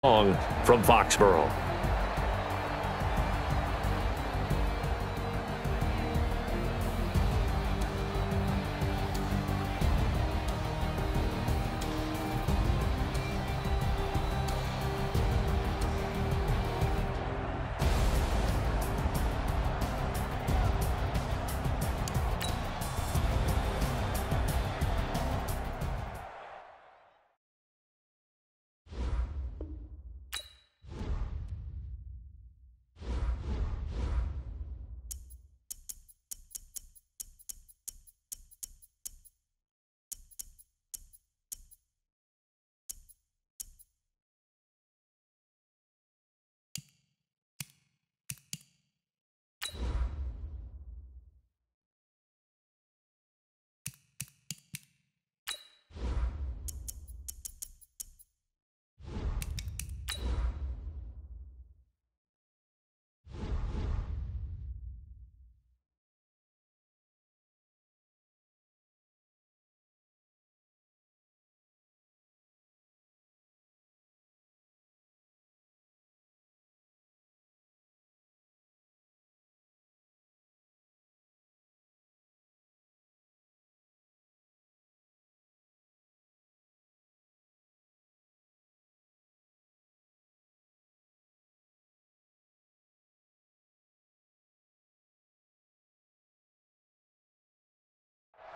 from Foxborough.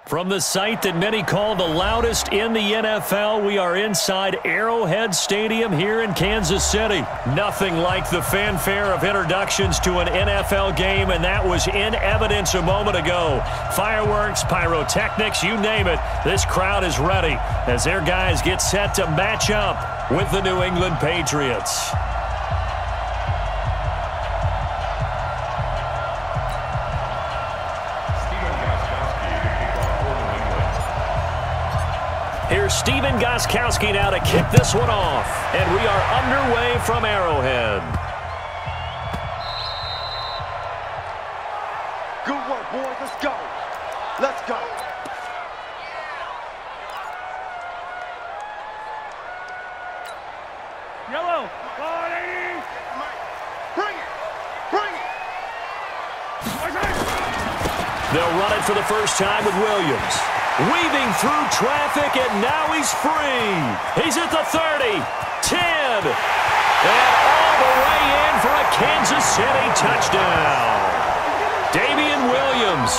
From the site that many call the loudest in the NFL, we are inside Arrowhead Stadium here in Kansas City. Nothing like the fanfare of introductions to an NFL game, and that was in evidence a moment ago. Fireworks, pyrotechnics, you name it. This crowd is ready as their guys get set to match up with the New England Patriots. Here's Stephen Gostkowski now to kick this one off. And we are underway from Arrowhead. Good work, boys. Let's go. Let's go. Yellow. Ball 80. Bring it. Bring it. They'll run it for the first time with Williams. Weaving through traffic, and now he's free. He's at the 30, 10, and all the way in for a Kansas City touchdown. Damian Williams,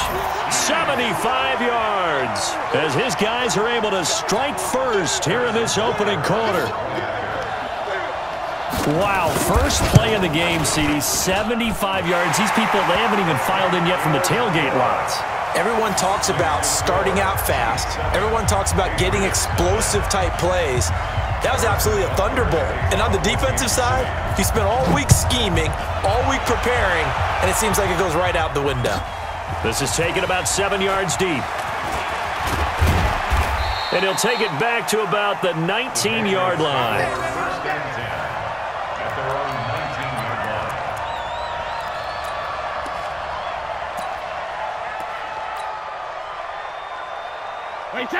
75 yards, as his guys are able to strike first here in this opening quarter. Wow, first play in the game, CD, 75 yards. These people, they haven't even filed in yet from the tailgate lots. Everyone talks about starting out fast. Everyone talks about getting explosive-type plays. That was absolutely a thunderbolt. And on the defensive side, he spent all week scheming, all week preparing, and it seems like it goes right out the window. This is taken about 7 yards deep. And he'll take it back to about the 19-yard line.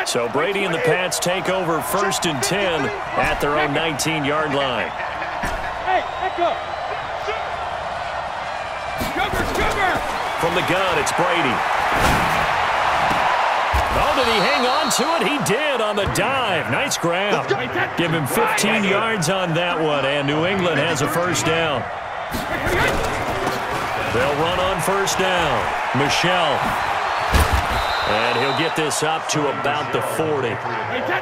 So Brady and the Pats take over 1st and 10 at their own 19-yard line. Hey, echo. Cover. From the gun, it's Brady. Oh, did he hang on to it? He did on the dive. Nice grab. Give him 15 yards on that one, and New England has a first down. They'll run on first down. Michelle. And he'll get this up to about the 40.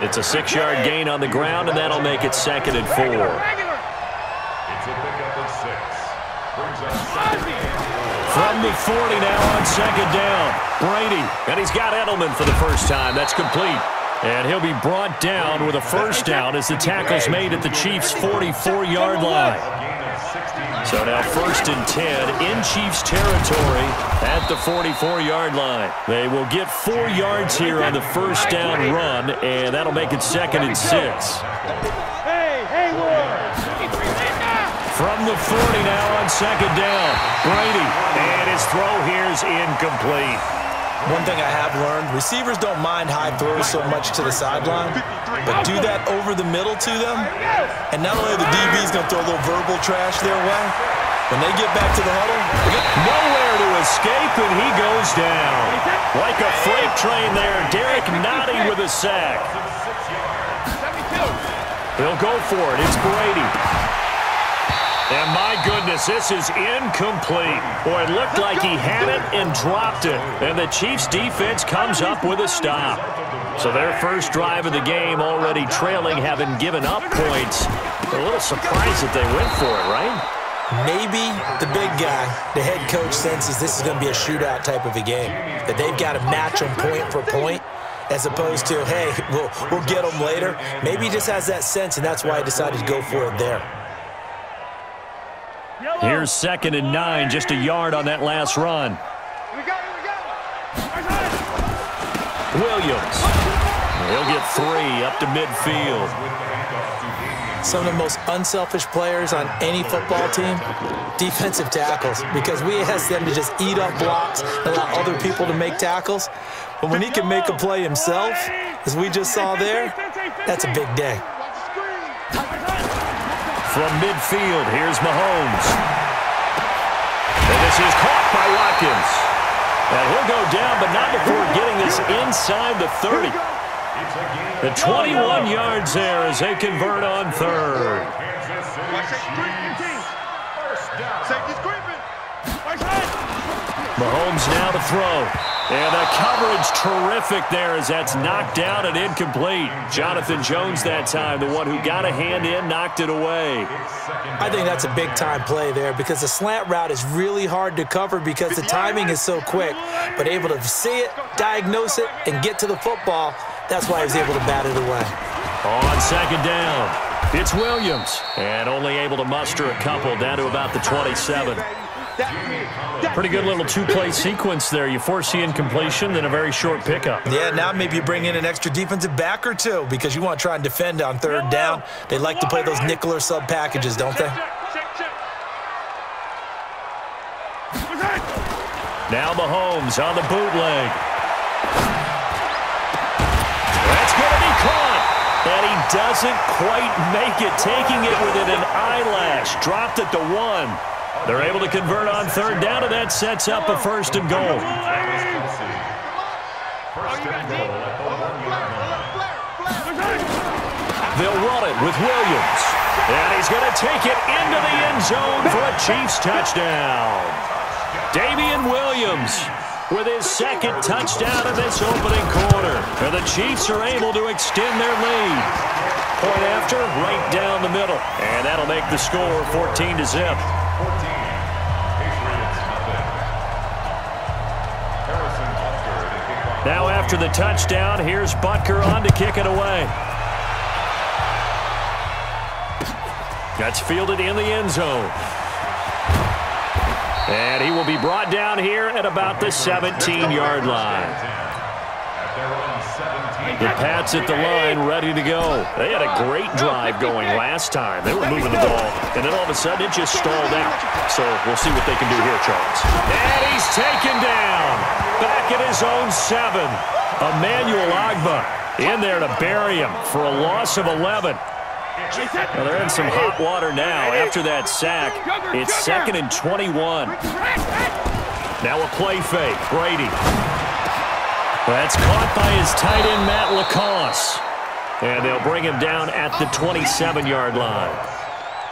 It's a 6-yard gain on the ground, and that'll make it 2nd and 4. It's a pickup of 6. From the 40 now on 2nd down. Brady, and he's got Edelman for the first time. That's complete. And he'll be brought down with a first down as the tackle's made at the Chiefs' 44-yard line. So now 1st and 10 in Chiefs territory at the 44-yard line. They will get 4 yards here on the first down run, and that'll make it 2nd and 6. Hey, Ward. From the 40 now on 2nd down. Brady, and his throw here is incomplete. One thing I have learned, receivers don't mind high throws so much to the sideline, but do that over the middle to them, and not only are the DBs going to throw a little verbal trash their way, when they get back to the huddle, nowhere to escape, and he goes down. Like a freight train there, Derek Nottie with a sack. He'll go for it. It's Brady. And my goodness, this is incomplete. Boy, it looked like he had it and dropped it. And the Chiefs defense comes up with a stop. So their first drive of the game already trailing, having given up points. A little surprised that they went for it, right? Maybe the big guy, the head coach, senses this is going to be a shootout type of a game, that they've got to match them point for point, as opposed to, hey, we'll get them later. Maybe he just has that sense, and that's why he decided to go for it there. Here's 2nd and 9, just a yard on that last run. Williams. He'll get 3 up to midfield. Some of the most unselfish players on any football team, defensive tackles, because we ask them to just eat up blocks and allow other people to make tackles. But when he can make a play himself, as we just saw there, that's a big day. From midfield, here's Mahomes. And this is caught by Watkins. And he'll go down, but not before getting this inside the 30. The 21 yards there as they convert on 3rd. Mahomes now to throw. And the coverage terrific there as that's knocked down and incomplete. Jonathan Jones that time, the one who got a hand in, knocked it away. I think that's a big-time play there because the slant route is really hard to cover because the timing is so quick. But able to see it, diagnose it, and get to the football, that's why he was able to bat it away. On 2nd down, it's Williams. And only able to muster a couple down to about the 27. Pretty good little two-play sequence there. You force the incompletion, then a very short pickup. Yeah, now maybe you bring in an extra defensive back or two because you want to try and defend on 3rd down. They like to play those nickel or sub packages, don't they? Now Mahomes on the bootleg. That's going to be caught. And he doesn't quite make it, taking it within an eyelash. Dropped it to 1. They're able to convert on 3rd down, and that sets up a 1st and goal. They'll run it with Williams. And he's going to take it into the end zone for a Chiefs touchdown. Damian Williams with his 2nd touchdown in this opening quarter. And the Chiefs are able to extend their lead. Point after, right down the middle. And that'll make the score 14-0. Now after the touchdown, here's Butker on to kick it away. That's fielded in the end zone. And he will be brought down here at about the 17-yard line. The Pats at the line, ready to go. They had a great drive going last time. They were moving the ball, and then all of a sudden it just stalled out. So we'll see what they can do here, Charles. And he's taken down. Back at his own 7. Emmanuel Ogbah in there to bury him for a loss of 11. Well, they're in some hot water now after that sack. It's 2nd and 21. Now a play fake. Brady. That's caught by his tight end, Matt Lacoste. And they'll bring him down at the 27-yard line.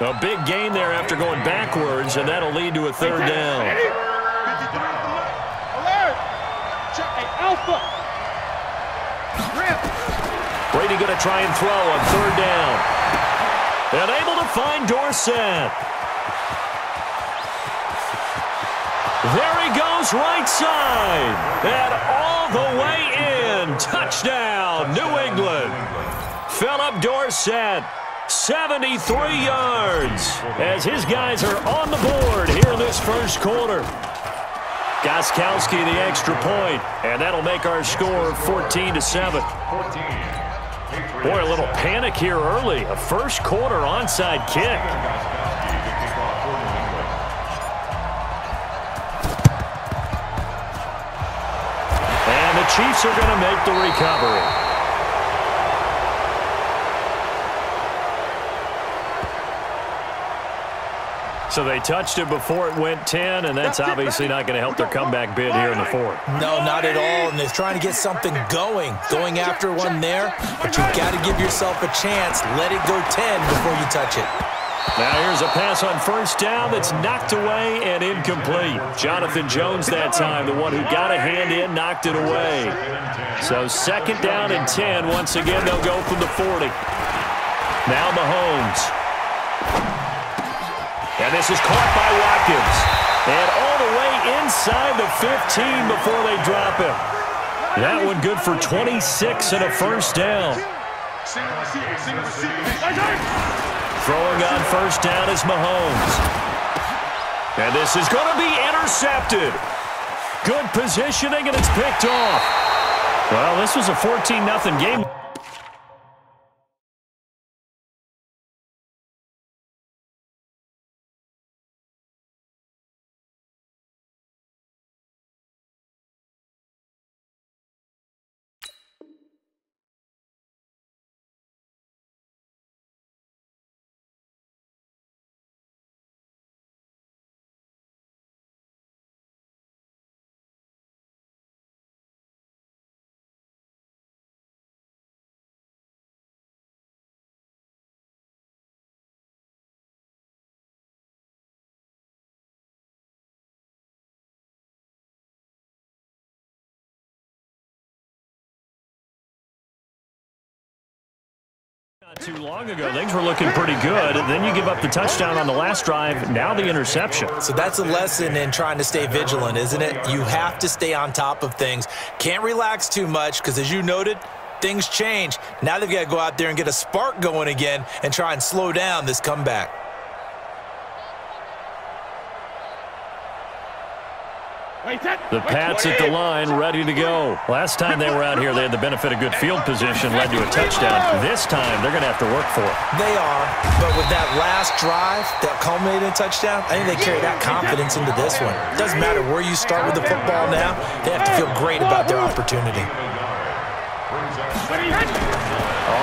A big gain there after going backwards, and that'll lead to a 3rd down. Brady going to try and throw on 3rd down. And able to find Dorsett. There he goes, right side. And all the way in. Touchdown, New England. Philip Dorsett, 73 yards. As his guys are on the board here in this first quarter. Gostkowski the extra point, and that'll make our score 14-7. Boy, a little panic here early. A first quarter onside kick. Chiefs are going to make the recovery. So they touched it before it went 10, and that's obviously not going to help their comeback bid here in the fourth. No, not at all, and they're trying to get something going after one there, but you've got to give yourself a chance. Let it go 10 before you touch it. Now here's a pass on first down that's knocked away and incomplete. Jonathan Jones that time, the one who got a hand in, knocked it away. So second down and 10. Once again, they'll go from the 40. Now Mahomes. And this is caught by Watkins. And all the way inside the 15 before they drop him. That one good for 26 and a first down. Throwing on first down is Mahomes. And this is going to be intercepted. Good positioning, and it's picked off. Well, this was a 14-0 game. Not too long ago, things were looking pretty good. Then you give up the touchdown on the last drive, now the interception. So that's a lesson in trying to stay vigilant, isn't it? You have to stay on top of things. Can't relax too much because, as you noted, things change. Now they've got to go out there and get a spark going again and try and slow down this comeback. The Pats at the line, ready to go. Last time they were out here, they had the benefit of good field position, led to a touchdown. This time, they're going to have to work for it. They are, but with that last drive that culminated in a touchdown, I think they carry that confidence into this one. It doesn't matter where you start with the football now. They have to feel great about their opportunity.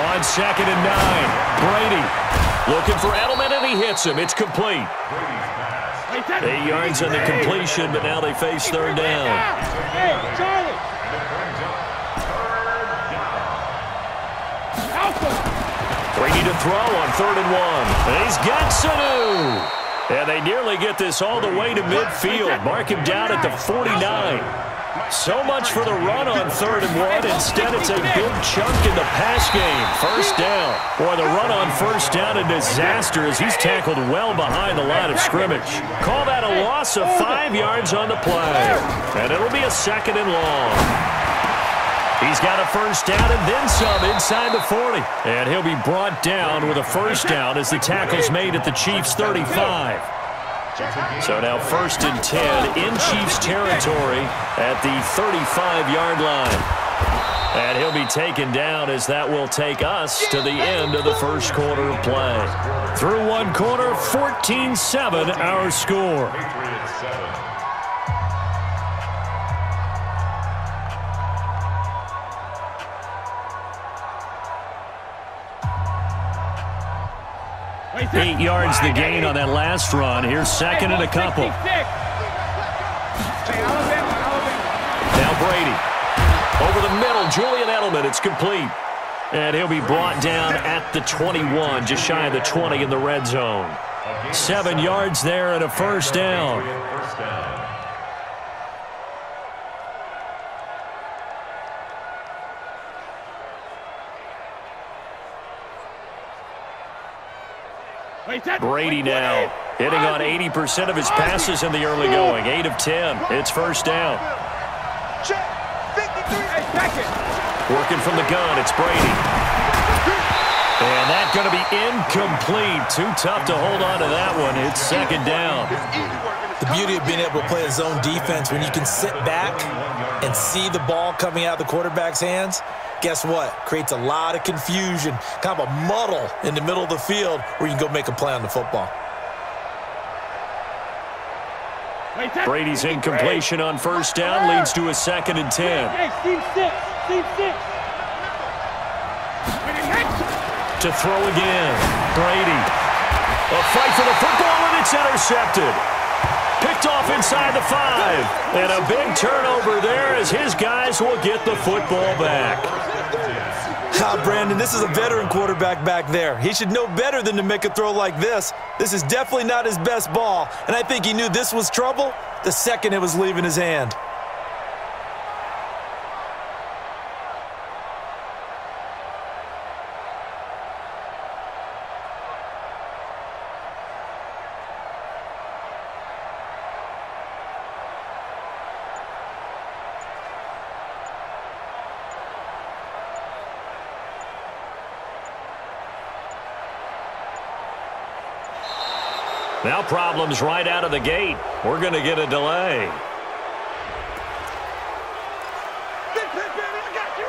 On second and 9, Brady looking for Edelman, and he hits him. It's complete. 8 yards on the completion, but now they face third down. Hey, Charlie! Brady to throw on 3rd and 1. And he's got Sanu. And they nearly get this all the way to midfield. Mark him down at the 49. So much for the run on 3rd and 1. Instead, it's a big chunk in the pass game. First down. Boy, the run on first down, a disaster as he's tackled well behind the line of scrimmage. Call that a loss of 5 yards on the play. And it'll be a 2nd and long. He's got a first down and then some inside the 40. And he'll be brought down with a first down as the tackle's made at the Chiefs' 35. So now 1st and 10 in Chiefs territory at the 35-yard line. And he'll be taken down as that will take us to the end of the first quarter of play. Through one quarter, 14-7 our score. Eight yards the gain on that last run. Here's 2nd and a couple. Now Brady. Over the middle, Julian Edelman. It's complete. And he'll be brought down at the 21, just shy of the 20 in the red zone. 7 yards there and a first down. Brady now hitting on 80% of his passes in the early going. 8 of 10. It's first down. Working from the gun, it's Brady. And that's going to be incomplete. Too tough to hold on to that one. It's 2nd down. The beauty of being able to play a zone defense when you can sit back and see the ball coming out of the quarterback's hands, guess what? Creates a lot of confusion, kind of a muddle in the middle of the field where you can go make a play on the football. Brady's incompletion on first down leads to a 2nd and 10. Hey, team 6. Team 6. To throw again. Brady. A fight for the football, and it's intercepted. Picked off inside the 5. And a big turnover there as his guys will get the football back. Brandon, this is a veteran quarterback back there. He should know better than to make a throw like this. This is definitely not his best ball, and I think he knew this was trouble the second it was leaving his hand. Now problems right out of the gate. We're going to get a delay. Big play, baby. I got you.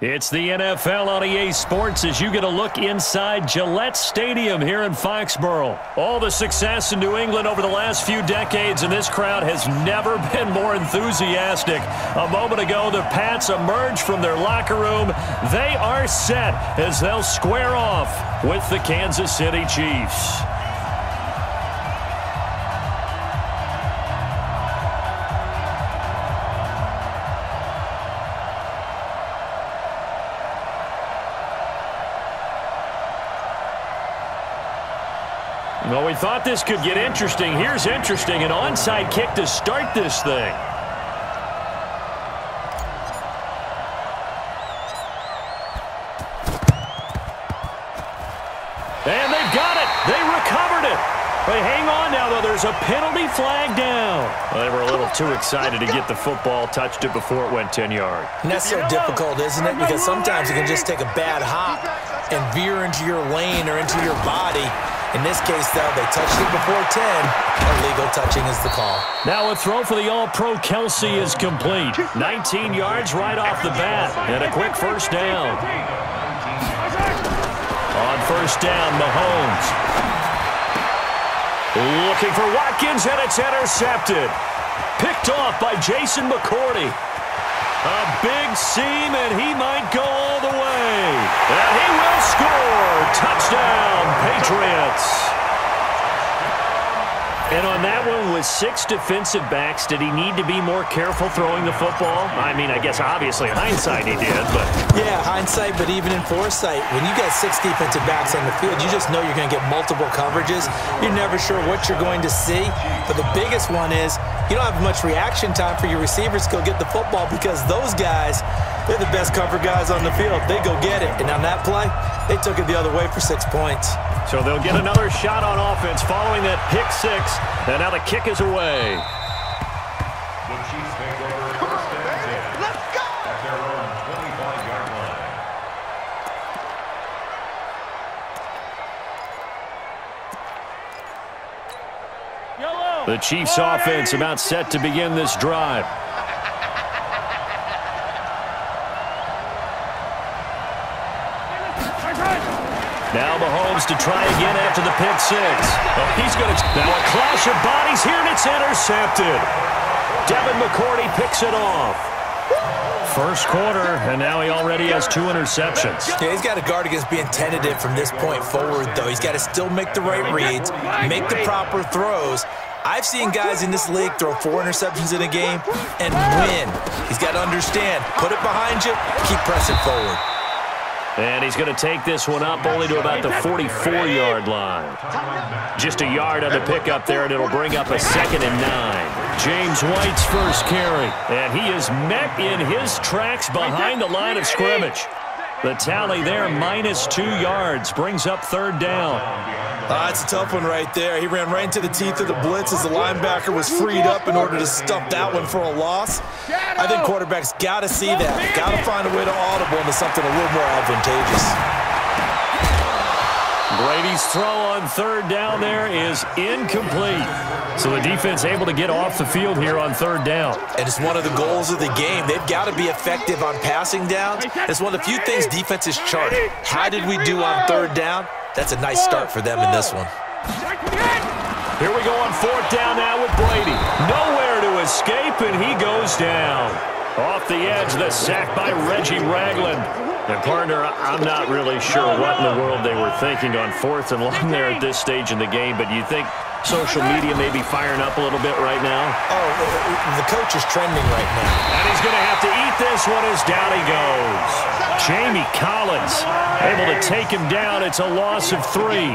It's the NFL on EA Sports as you get a look inside Gillette Stadium here in Foxborough. All the success in New England over the last few decades, and this crowd has never been more enthusiastic. A moment ago, the Pats emerged from their locker room. They are set as they'll square off with the Kansas City Chiefs. Well, we thought this could get interesting. Here's interesting. An onside kick to start this thing. And they've got it. They recovered it. They hang on now, though. There's a penalty flag down. Well, they were a little too excited to get the football, touched it before it went 10 yards. And that's so difficult, isn't it? Because sometimes you can just take a bad hop and veer into your lane or into your body. In this case, though, they touched it before 10. Illegal touching is the call. Now a throw for the All-Pro Kelsey is complete. 19 yards right off the bat. And a quick first down. On first down, Mahomes. Looking for Watkins, and it's intercepted. Picked off by Jason McCourty. A big seam, and he might go all the way. And he will score. Touchdown, Patriots. And on that one, with 6 defensive backs, did he need to be more careful throwing the football? I mean, I guess obviously in hindsight he did, but... Yeah, hindsight, but even in foresight, when you got 6 defensive backs on the field, you just know you're going to get multiple coverages. You're never sure what you're going to see. But the biggest one is you don't have much reaction time for your receivers to go get the football because those guys, they're the best cover guys on the field. They go get it. And on that play, they took it the other way for 6 points. So they'll get another shot on offense following that pick 6. And now the kick is away. The Chiefs take over first and 10. Let's go! At their own 25-yard line. Yellow. The Chiefs offense about set to begin this drive. Now Mahomes to try again after the pick 6. Oh, he's going to... Now a clash of bodies here, and it's intercepted. Devin McCourty picks it off. First quarter, and now he already has 2 interceptions. Yeah, he's got to guard against being tentative from this point forward, though. He's got to still make the right reads, make the proper throws. I've seen guys in this league throw 4 interceptions in a game and win. He's got to understand, put it behind you, keep pressing forward. And he's going to take this one up only to about the 44-yard line. Just a yard on the pickup there, and it'll bring up a 2nd and 9. James White's first carry, and he is met in his tracks behind the line of scrimmage. The tally there, -2 yards, brings up 3rd down. It's a tough one right there. He ran right into the teeth of the blitz as the linebacker was freed up in order to stuff that one for a loss. I think quarterbacks got to see that. Got to find a way to audible into something a little more advantageous. Brady's throw on 3rd down there is incomplete. So the defense able to get off the field here on 3rd down. And it's one of the goals of the game. They've got to be effective on passing downs. It's one of the few things defenses chart. How did we do on 3rd down? That's a nice start for them in this one. Here we go on 4th down now with Brady. Nowhere to escape, and he goes down. Off the edge, the sack by Reggie Ragland. And, partner, I'm not really sure what in the world they were thinking on 4th and long there at this stage in the game, but you think social media may be firing up a little bit right now? Oh, the coach is trending right now. And he's going to have to eat this one as down he goes. Jamie Collins able to take him down. It's a loss of 3.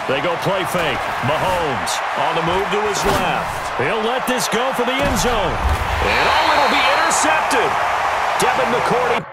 They go play fake. Mahomes on the move to his left. He'll let this go for the end zone. And oh, it'll be intercepted. Devin McCourty.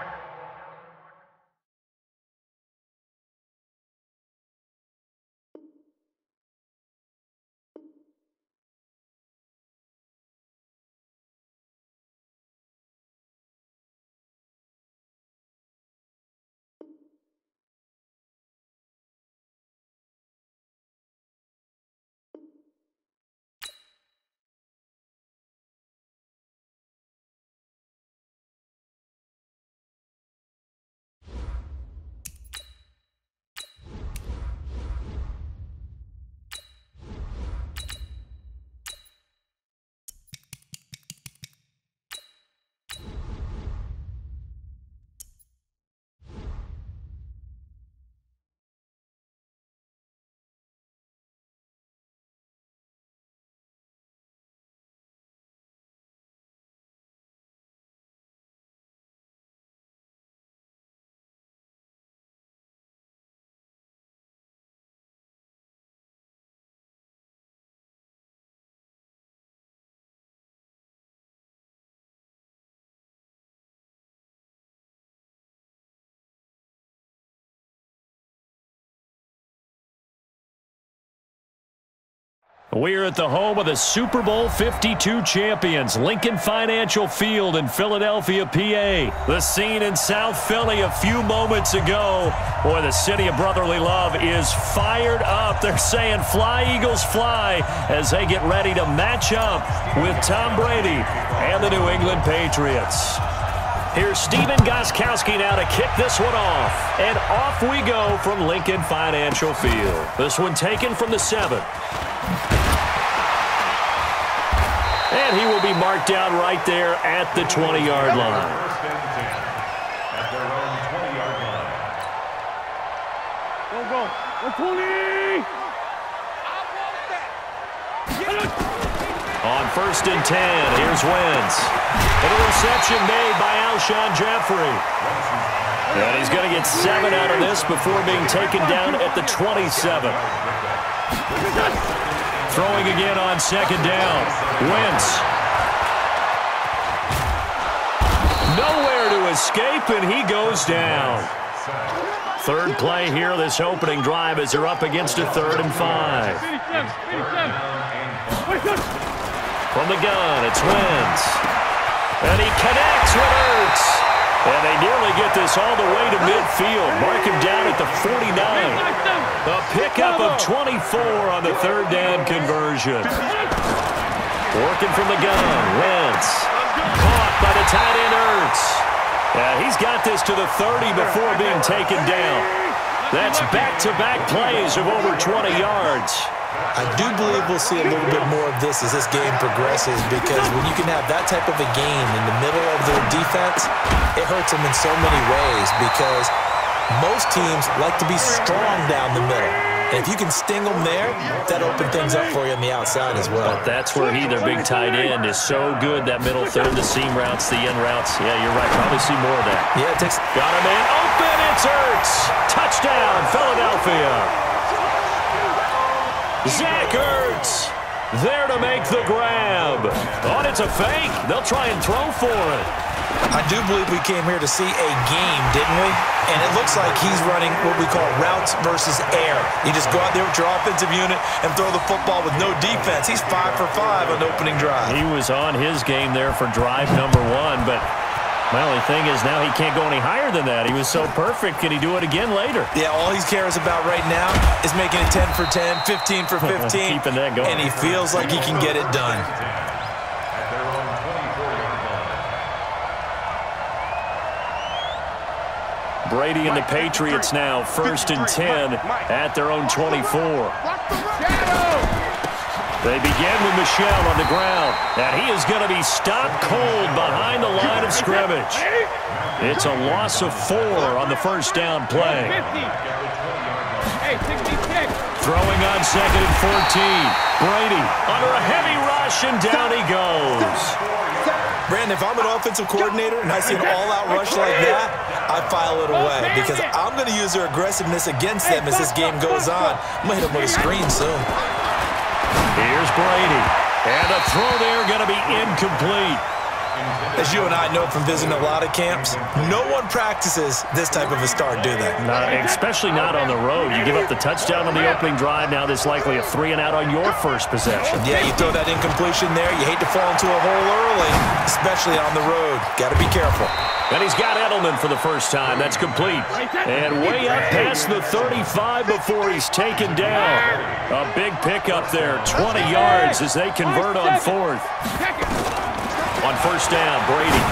We're at the home of the Super Bowl 52 champions, Lincoln Financial Field in Philadelphia, PA. The scene in South Philly a few moments ago. Boy, the city of brotherly love is fired up. They're saying, "Fly, Eagles, fly," as they get ready to match up with Tom Brady and the New England Patriots. Here's Steven Gostkowski now to kick this one off. And off we go from Lincoln Financial Field. This one taken from the 7. And he will be marked down right there at the 20-yard line. First and 10 at their own 20-yard line. Go. 120. On first and 10, here's Wentz. And a reception made by Alshon Jeffrey. And he's going to get 7 out of this before being taken down at the 27. Throwing again on second down. Wentz. Nowhere to escape, and he goes down. Third play here, this opening drive, as they're up against a 3rd and 5. From the gun, it's Wentz. And he connects with Ertz. And they nearly get this all the way to midfield. Mark him down at the 49. A pickup of 24 on the 3rd down conversion. Working from the gun, Wentz. Caught by the tight end Ertz. He's got this to the 30 before being taken down. That's back-to-back plays of over 20 yards. I do believe we'll see a little bit more of this as this game progresses, because when you can have that type of a game in the middle of their defense, it hurts them in so many ways, because most teams like to be strong down the middle. And if you can sting them there, that opens things up for you on the outside as well. But that's where their big tight end, is so good, that middle third, the seam routes, the in routes. Yeah, you're right. Probably see more of that. Yeah, it takes... Got a man open. It's Ertz. Touchdown, Philadelphia. Zach Ertz there to make the grab. Oh, it's a fake. They'll try and throw for it. I do believe we came here to see a game, didn't we? And it looks like he's running what we call routes versus air. You just go out there with your offensive unit and throw the football with no defense. He's 5 for 5 on the opening drive. He was on his game there for drive number 1, but my only thing is now he can't go any higher than that. He was so perfect. Can he do it again later? Yeah, all he cares about right now is making it 10 for 10, 15 for 15. Keeping that going. And he feels like he can get it done. At their own 24-yard line. Brady and the Patriots now first and 10 at their own 24. They begin with Michel on the ground, and he is going to be stopped cold behind the line of scrimmage. It's a loss of 4 on the first down play. Throwing on second and 14. Brady under a heavy rush, and down he goes. Brandon, if I'm an offensive coordinator and I see an all-out rush like that, I file it away, because I'm going to use their aggressiveness against them as this game goes on. I'm going to hit them with a screen soon. Here's Brady. And a throw there going to be incomplete. As you and I know from visiting a lot of camps, no one practices this type of a start, do they? Especially not on the road. You give up the touchdown on the opening drive. Now there's likely a 3 and out on your first possession. Yeah, you throw that incompletion there. You hate to fall into a hole early, especially on the road. Got to be careful. And he's got Edelman for the first time. That's complete. And way up past the 35 before he's taken down. A big pickup there, 20 yards as they convert on 4th. On first down, Brady.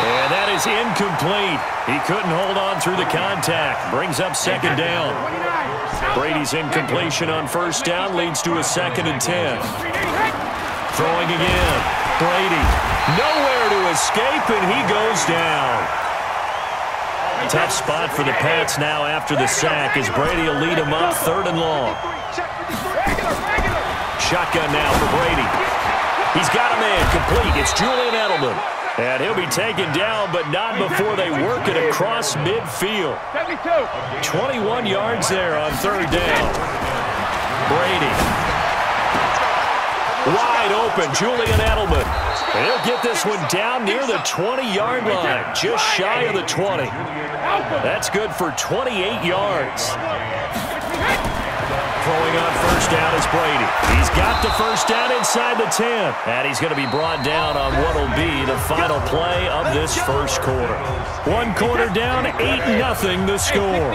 And that is incomplete. He couldn't hold on through the contact. Brings up second down. Brady's incompletion on first down leads to a 2nd and 10. Throwing again. Brady. Nowhere to escape, and he goes down. Tough spot for the Pats now after the sack, as Brady will lead him up 3rd and long. Shotgun now for Brady. He's got a man complete. It's Julian Edelman. And he'll be taken down, but not before they work it across midfield. 21 yards there on 3rd down. Brady. Wide open, Julian Edelman. And he'll get this one down near the 20-yard line, just shy of the 20. That's good for 28 yards. Throwing on first down is Brady. He's got the first down inside the 10. And he's going to be brought down on what will be the final play of this first quarter. 1 quarter down, 8-0 the score.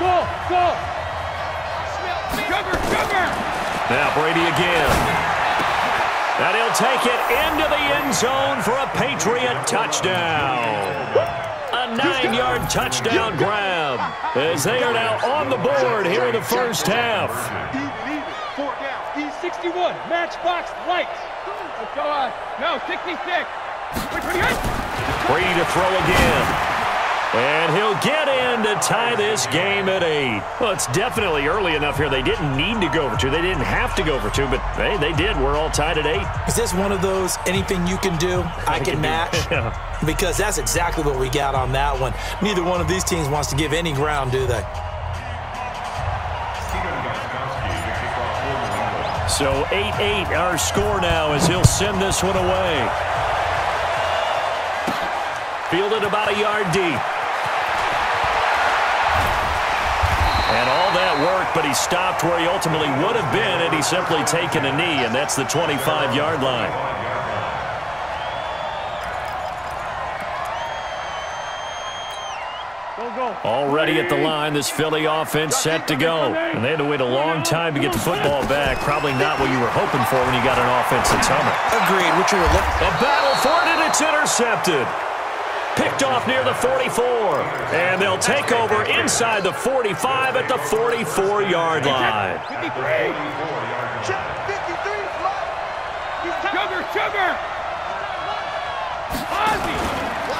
Go! Now Brady again. And he'll take it into the end zone for a Patriot touchdown. A 9-yard touchdown grab as they are now on the board here in the first half. He's 61. Matchbox lights. Let's go on. No, 66. Wait, Brady to throw again. And he'll get in to tie this game at 8. Well, it's definitely early enough here. They didn't need to go for 2. They didn't have to go for 2, but hey, they did. We're all tied at 8. Is this one of those anything you can do, I can match? Yeah. Because that's exactly what we got on that one. Neither one of these teams wants to give any ground, do they? So 8-8 our score now as he'll send this one away. Fielded about a yard deep. And all that work, but he stopped where he ultimately would have been had he simply taken a knee, and that's the 25-yard line. Already at the line, this Philly offense set to go. And they had to wait a long time to get the football back. Probably not what you were hoping for when you got an offense that's humming. Agreed. What you were looking for. A battle for it, and it's intercepted. Picked off near the 44. And they'll take over inside the 45 at the 44-yard line. 53. Sugar.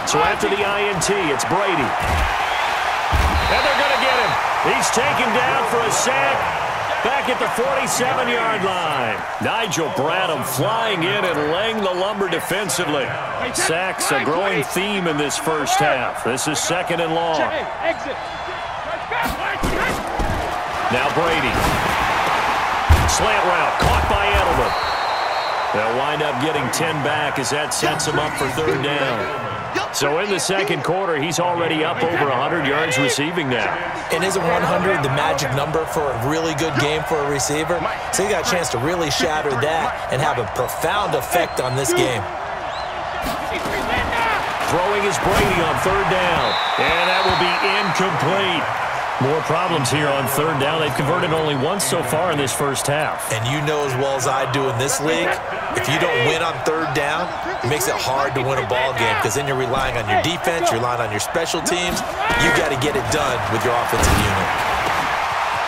So after the INT, it's Brady. And they're going to get him. He's taken down for a sack back at the 47-yard line. Nigel Bradham flying in and laying the lumber defensively. Sacks a growing theme in this first half. This is 2nd and long. Now Brady. Slant route caught by Edelman. They'll wind up getting 10 back as that sets him up for 3rd down. So in the second quarter, he's already up over 100 yards receiving now. And isn't 100 the magic number for a really good game for a receiver? So he got a chance to really shatter that and have a profound effect on this game. Throwing is Brady on 3rd down. And that will be incomplete. More problems here on 3rd down. They've converted only once so far in this first half. And you know as well as I do in this league, if you don't win on 3rd down, it makes it hard to win a ball game because then you're relying on your defense, you're relying on your special teams. You got to get it done with your offensive unit.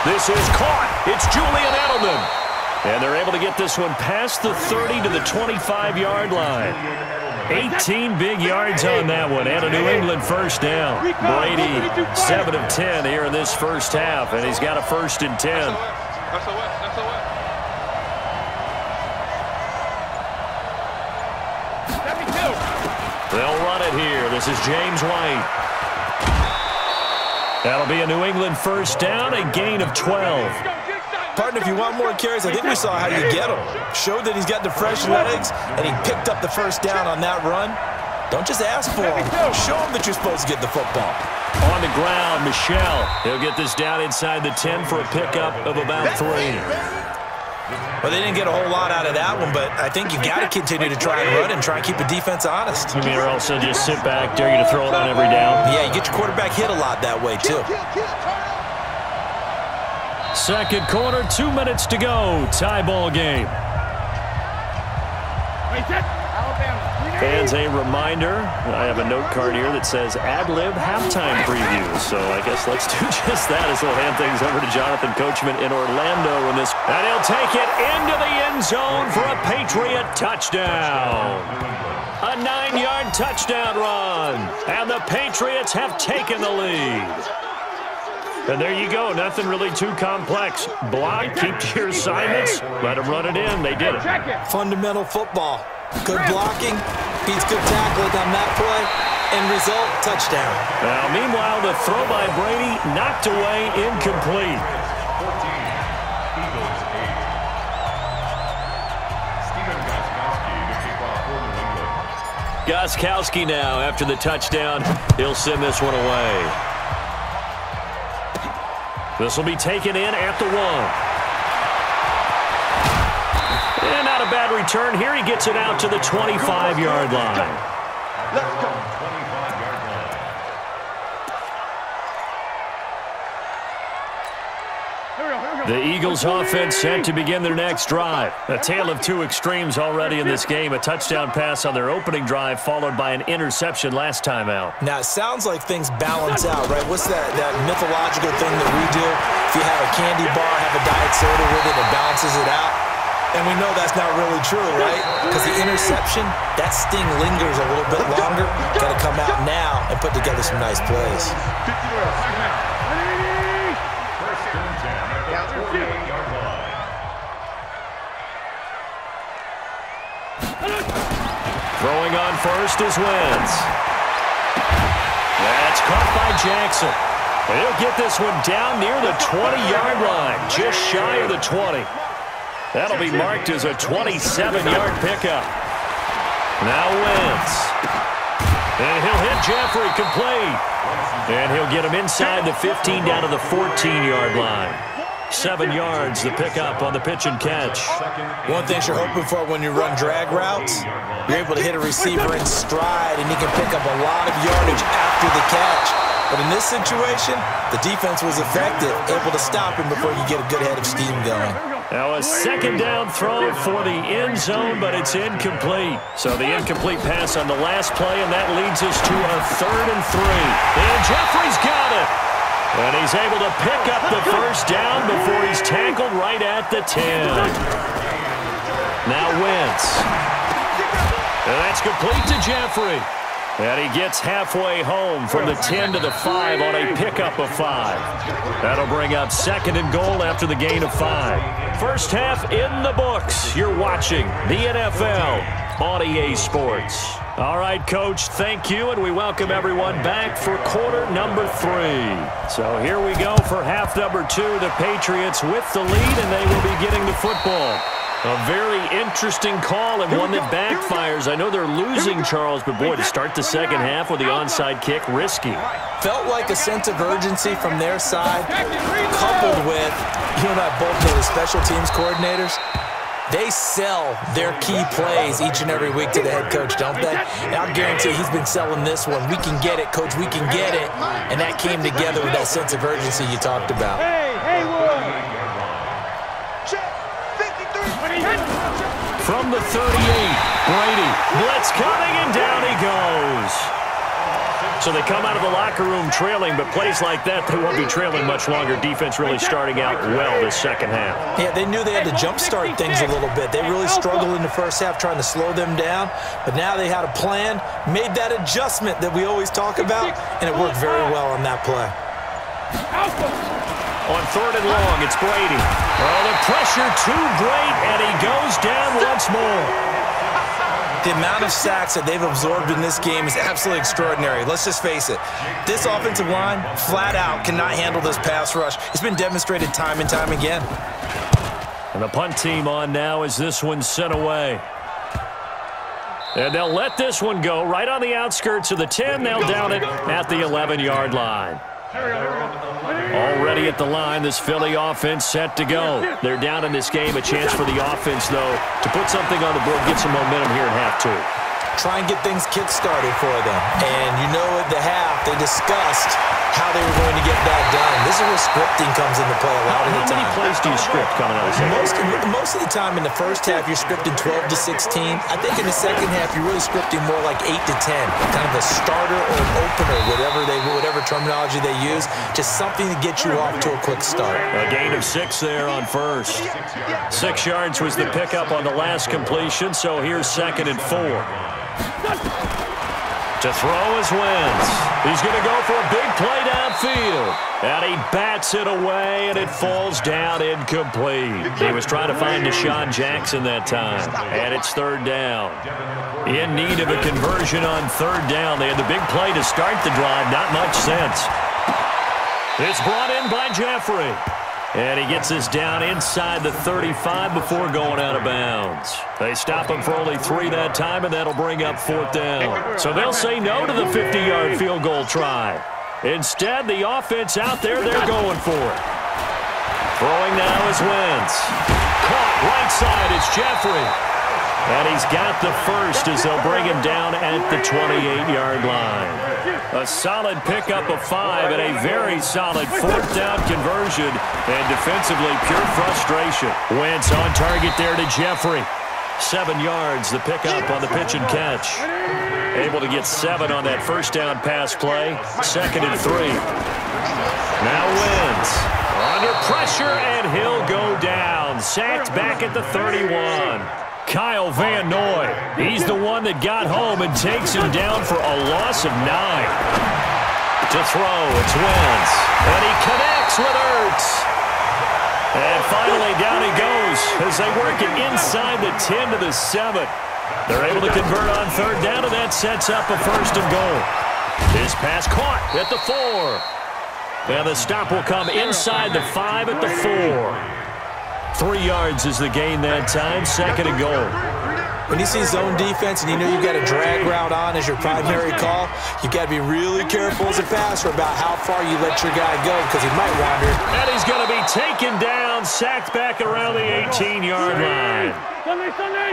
This is caught. It's Julian Edelman. And they're able to get this one past the 30 to the 25-yard line. 18 big yards on that one, and a New England first down. Brady, 7 of 10 here in this first half, and he's got a 1st and 10. They'll run it here. This is James White. That'll be a New England first down, a gain of 12. Partner, if you want more carries, I think we saw how you get him. Showed that he's got the fresh legs, and he picked up the first down on that run. Don't just ask for him. Show him that you're supposed to get the football. On the ground, Michelle. He'll get this down inside the 10 for a pickup of about 3. Well, they didn't get a whole lot out of that one, but I think you got to continue to try and run and try and keep the defense honest. You mean, or else they'll just sit back, dare you to throw it on every down? Yeah, you get your quarterback hit a lot that way, too. Second quarter, 2 minutes to go. Tie ball game. Fans, a reminder, I have a note card here that says ad-lib halftime preview. So I guess let's do just that as we'll hand things over to Jonathan Coachman in Orlando in this. And he'll take it into the end zone for a Patriot touchdown. A 9-yard touchdown run. And the Patriots have taken the lead. And there you go. Nothing really too complex. Block, keep to your assignments, let them run it in. They did it. Fundamental football. Good blocking, beats good tackling on that play, end result, touchdown. Now, meanwhile, the throw by Brady knocked away, incomplete. 14, Eagles 8. Steven Gostkowski to kick off for New England. Gostkowski now, after the touchdown, he'll send this one away. This will be taken in at the 1. And not a bad return. Here he gets it out to the 25-yard line. Let's go. 25-yard line. The Eagles offense set to begin their next drive. A tale of two extremes already in this game. A touchdown pass on their opening drive followed by an interception last time out. Now, it sounds like things balance out, right? What's that mythological thing that we do? If you have a candy bar, have a diet soda with it, it balances it out. And we know that's not really true, right? Because the interception, that sting lingers a little bit longer. Got to come out now and put together some nice plays. Throwing on first is Wentz. That's caught by Jackson. He'll get this one down near the 20-yard line, just shy of the 20. That'll be marked as a 27-yard pickup. Now Wentz. And he'll hit Jeffrey complete. And he'll get him inside the 15 down to the 14-yard line. 7 yards, the pickup on the pitch and catch. One thing you're hoping for when you run drag routes, you're able to hit a receiver in stride, and he can pick up a lot of yardage after the catch. But in this situation, the defense was effective, able to stop him before you get a good head of steam going. Now a second down throw for the end zone, but it's incomplete. So the incomplete pass on the last play, and that leads us to a 3rd and 3. And Jeffrey's got it. And he's able to pick up the first down before he's tackled right at the 10. Now Wentz. And that's complete to Jeffrey. And he gets halfway home from the 10 to the 5 on a pickup of 5. That'll bring up 2nd and goal after the gain of 5. First half in the books. You're watching the NFL on EA Sports. All right, Coach, thank you, and we welcome everyone back for quarter number 3. So here we go for half number 2. The Patriots with the lead, and they will be getting the football. A very interesting call and one that backfires. I know they're losing, Charles, but boy, to start the second half with the onside kick, risky. Felt like a sense of urgency from their side, coupled with, you and I both know the special teams coordinators, they sell their key plays each and every week to the head coach, don't they? And I'll guarantee he's been selling this one. We can get it, Coach, we can get it. And that came together with that sense of urgency you talked about. Hey, From the 38, Brady, blitz coming, and down he goes. So they come out of the locker room trailing, but plays like that, they won't be trailing much longer. Defense really starting out well this second half. Yeah, they knew they had to jumpstart things a little bit. They really struggled in the first half trying to slow them down, but now they had a plan, made that adjustment that we always talk about, and it worked very well on that play. On 3rd and long, it's Brady. Oh, the pressure too great, and he goes down once more. The amount of sacks that they've absorbed in this game is absolutely extraordinary. Let's just face it. This offensive line, flat out, cannot handle this pass rush. It's been demonstrated time and time again. And the punt team on now as this one's sent away. And they'll let this one go right on the outskirts of the 10. They'll down it at the 11-yard line. Already at the line, this Philly offense set to go. They're down in this game. A chance for the offense, though, to put something on the board, get some momentum here in half 2. Try and get things kick-started for them. And you know at the half, they discussed how they were going to get that done. This is where scripting comes into play a lot of the time. How many plays do you script coming out of the second? Most of the time in the first half, you're scripting 12 to 16. I think in the second half, you're really scripting more like 8 to 10. Kind of a starter or an opener, whatever terminology they use. Just something to get you off to a quick start. A gain of 6 there on first. 6 yards was the pickup on the last completion, so here's 2nd and 4. To throw is Wentz. He's going to go for a big play downfield. And he bats it away, and it falls down incomplete. He was trying to find Deshaun Jackson that time. And it's 3rd down. In need of a conversion on 3rd down. They had the big play to start the drive. Not much sense. It's brought in by Jeffrey. And he gets this down inside the 35 before going out of bounds. They stop him for only 3 that time, and that'll bring up 4th down. So they'll say no to the 50-yard field goal try. Instead, the offense out there, they're going for it. Throwing now is Wentz. Caught right side, it's Jeffrey. And he's got the first as they'll bring him down at the 28-yard line. A solid pickup of 5 and a very solid 4th down conversion. And defensively, pure frustration. Wentz on target there to Jeffrey. 7 yards, the pickup on the pitch and catch. Able to get 7 on that first down pass play. 2nd and 3. Now Wentz under pressure, and he'll go down. down. Sacked back at the 31. Kyle Van Noy, he's the one that got home and takes him down for a loss of 9. To throw, it's Wentz. And he connects with Ertz. And finally down he goes as they work it inside the 10 to the 7. They're able to convert on third down, and that sets up a 1st and goal. His pass caught at the 4. And the stop will come inside the 5 at the 4. 3 yards is the gain that time, 2nd and goal. When you see zone defense and you know you've got a drag route on as your primary call, you've got to be really careful as a passer about how far you let your guy go because he might wander. And he's going to be taken down, sacked back around the 18-yard line.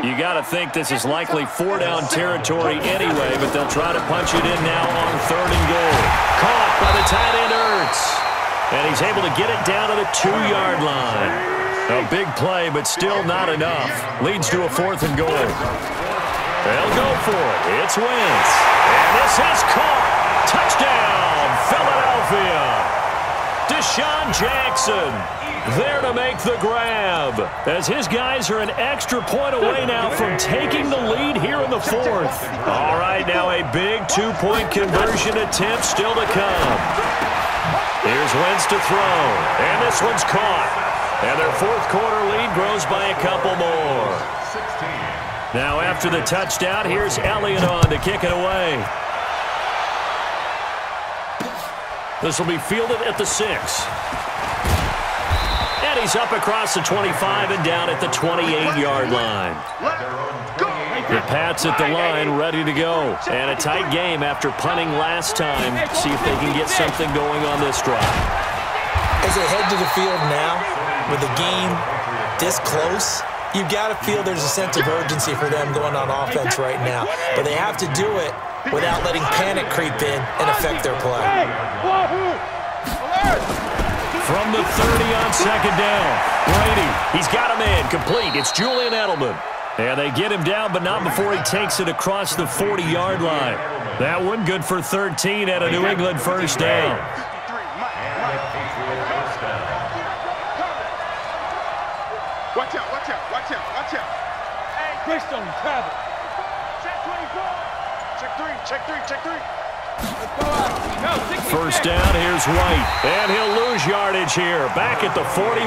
You got to think this is likely 4-down territory anyway, but they'll try to punch it in now on 3rd and goal. Caught by the tight end Ertz. And he's able to get it down to the 2-yard line. A big play, but still not enough. Leads to a 4th and goal. They'll go for it. It's Wentz. And this is caught. Touchdown, Philadelphia. Deshaun Jackson there to make the grab. As his guys are an extra point away now from taking the lead here in the 4th. All right, now a big 2-point conversion attempt still to come. Here's Wentz to throw. And this one's caught. And their 4th quarter lead grows by a couple more. Now after the touchdown, here's Elliott on to kick it away. This will be fielded at the 6. And he's up across the 25 and down at the 28-yard line. The Pats at the line ready to go. And a tight game after punting last time. See if they can get something going on this drive. As they head to the field now, with the game this close, you've got to feel there's a sense of urgency for them going on offense right now. But they have to do it without letting panic creep in and affect their play. From the 30 on 2nd down, Brady, he's got a man complete. It's Julian Edelman. And they get him down, but not before he takes it across the 40-yard line. That one good for 13 at a New England 1st down. Watch out, watch out, watch out, watch out. Hey, Christian, travel. Check 24. Check 3, check 3, check 3. Let's go out. No, 66. 1st down, here's White. And he'll lose yardage here, back at the 41.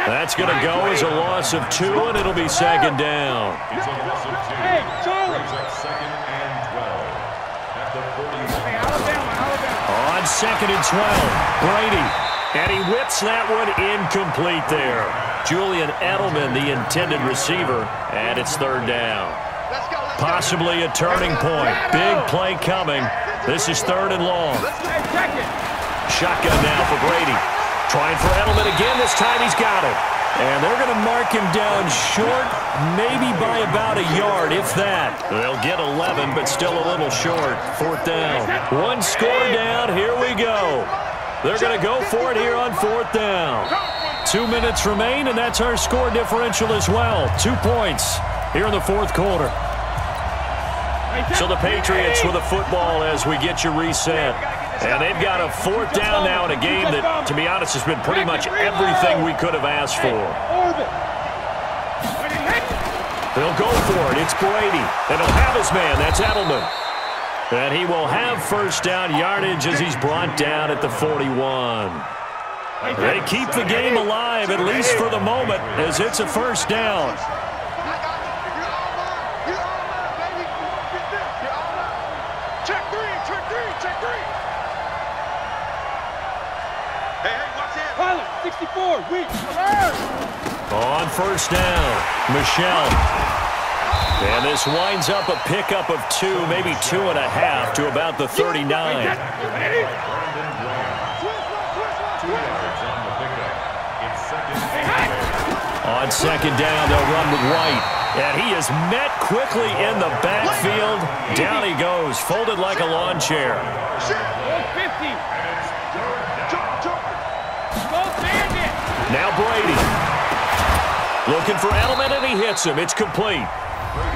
That's going to go as a loss of 2, and it'll be 2nd down. It's a loss of 2. Hey, Charlie. Brings up 2nd and 12 at the 41. Hey, Alabama. On 2nd and 12, Brady. And he whips that one incomplete there. Julian Edelman, the intended receiver, and it's 3rd down. Possibly a turning point. Big play coming. This is 3rd and long. Hey, check it. Shotgun now for Brady. Trying for Edelman again. This time he's got it. And they're going to mark him down short, maybe by about a yard, if that. They'll get 11, but still a little short. 4th down. 1 score down. Here we go. They're going to go for it here on 4th down. 2 minutes remain, and that's our score differential as well. 2 points here in the 4th quarter. So the Patriots with a football as we get you reset. And they've got a 4th down now in a game that, to be honest, has been pretty much everything we could have asked for. They'll go for it. It's Brady. And he'll have his man. That's Edelman. And he will have 1st down yardage as he's brought down at the 41. They keep the game alive, at least for the moment, as it's a 1st down. Check 3, check 3, check 3. Hey, watch it. Pilot, 64, weak. On 1st down, Michelle. And this winds up a pickup of 2, maybe 2.5 to about the 39. Brandon Brown. 2 yards on the pickup. It's 2nd and 12. On 2nd down, they'll run with White. And he is met quickly in the backfield. Down he goes, folded like a lawn chair. 50. Go Bandit. Now Brady. Looking for Edelman, and he hits him. It's complete.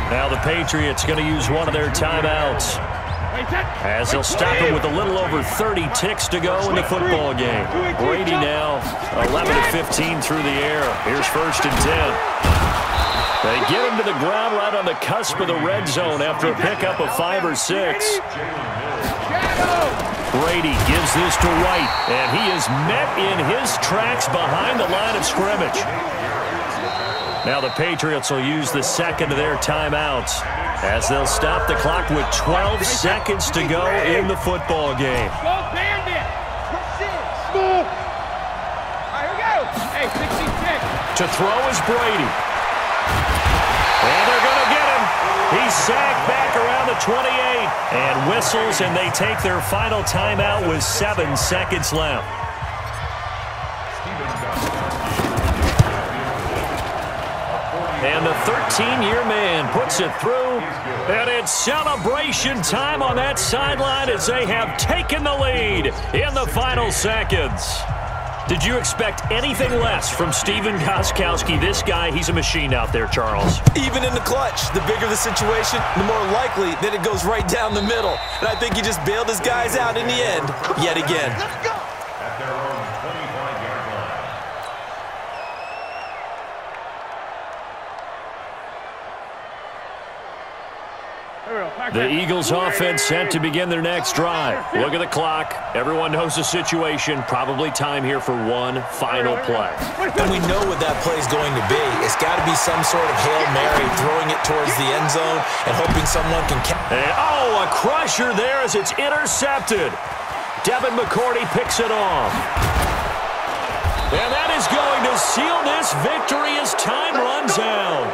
Now the Patriots going to use one of their timeouts. As they'll stop him with a little over 30 ticks to go in the football game. Brady now 11-15 through the air. Here's 1st and 10. They get him to the ground right on the cusp of the red zone after a pickup of 5 or 6. Brady gives this to White, and he is met in his tracks behind the line of scrimmage. Now the Patriots will use the second of their timeouts as they'll stop the clock with 12 seconds to go in the football game. Go Bandit! All right, here we go. Hey, 66. To throw is Brady. And they're going to get him. He's sacked back around the 28 and whistles, and they take their final timeout with 7 seconds left. And the 13-year man puts it through, and it's celebration time on that sideline as they have taken the lead in the final seconds. Did you expect anything less from Stephen Gostkowski? This guy, he's a machine out there, Charles. Even in the clutch, the bigger the situation, the more likely that it goes right down the middle. And I think he just bailed his guys out in the end, yet again. At their own 25-yard line. The Eagles offense set to begin their next drive. Look at the clock. Everyone knows the situation. Probably time here for one final play. And we know what that play is going to be. It's got to be some sort of Hail Mary, throwing it towards the end zone and hoping someone can catch. And, oh, a crusher there as it's intercepted. Devin McCourty picks it off. And that is going to seal this victory as time runs out.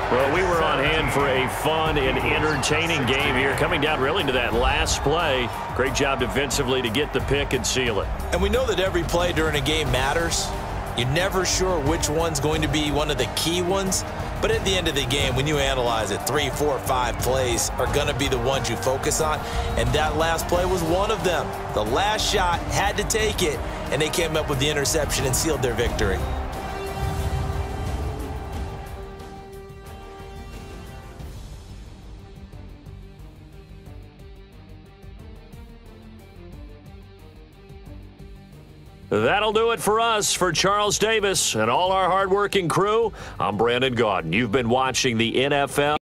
Well, we were on hand for a fun and entertaining game here, coming down really to that last play. Great job defensively to get the pick and seal it. And we know that every play during a game matters. You're never sure which one's going to be one of the key ones. But at the end of the game, when you analyze it, 3, 4, 5 plays are going to be the ones you focus on. And that last play was one of them. The last shot had to take it, and they came up with the interception and sealed their victory. That'll do it for us. For Charles Davis and all our hardworking crew, I'm Brandon Gaudin. You've been watching the NFL.